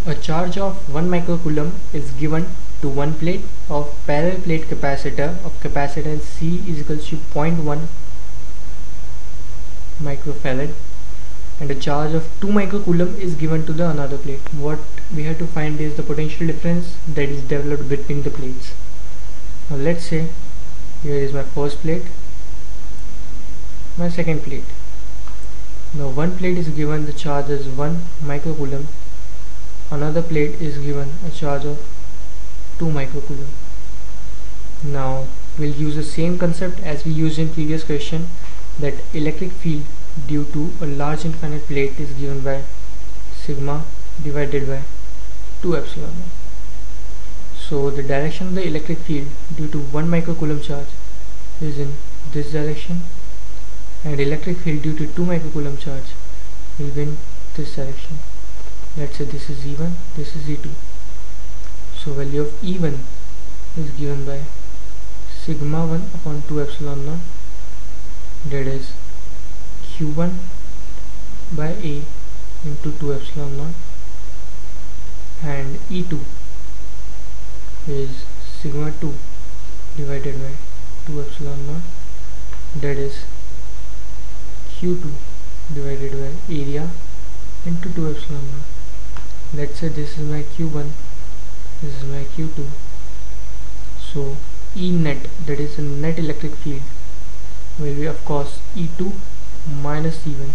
A charge of 1 microcoulomb is given to one plate of parallel plate capacitor of capacitance C is equals to 0.1 microfarad, and a charge of 2 microcoulomb is given to the another plate. What we have to find is the potential difference that is developed between the plates. Now let's say here is my first plate, my second plate. Now one plate is given the charge as 1 microcoulomb, another plate is given a charge of 2 microcoulomb. Now we'll use the same concept as we used in previous question, that electric field due to a large infinite plate is given by sigma divided by 2 epsilon naught. So the direction of the electric field due to 1 microcoulomb charge is in this direction, and electric field due to 2 microcoulomb charge will be in this direction. Let's say this is E1, this is E2. So value of E1 is given by sigma 1 upon 2 epsilon naught, that is Q1 by A into 2 epsilon naught, and E2 is sigma 2 divided by 2 epsilon naught, that is Q2 divided by area into 2 epsilon naught. Let's say this is my Q1, this is my Q2. So E net, that is the net electric field, will be of course E2 minus E1,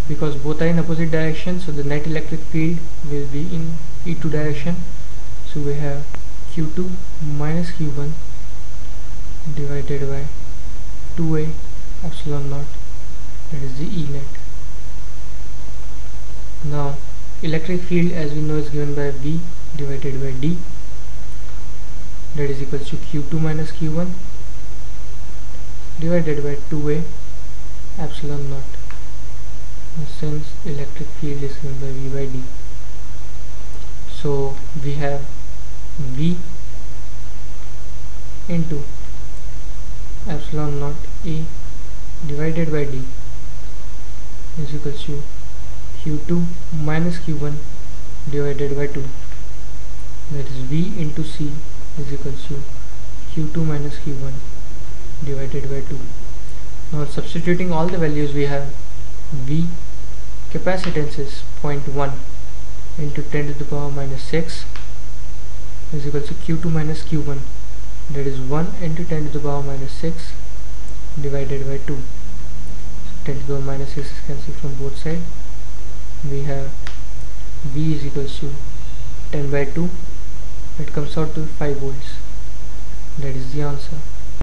because both are in opposite direction, so the net electric field will be in E2 direction. So we have Q2 minus Q1 divided by 2A epsilon naught, that is the E net. Now electric field, as we know, is given by V divided by D, that is equals to Q2 minus Q1 divided by 2A epsilon naught, since electric field is given by V by D. So we have V into epsilon naught A divided by D is equals to Q2 minus Q1 divided by 2, that is V into C is equals to Q2 minus Q1 divided by 2. Now substituting all the values, we have V capacitance is 0.1 into 10 to the power minus 6 is equals to Q2 minus Q1, that is 1 into 10 to the power minus 6 divided by 2. So 10 to the power minus 6 is cancelled from both sides. We have V is equals to 10 by 2, it comes out to 5 volts. That is the answer.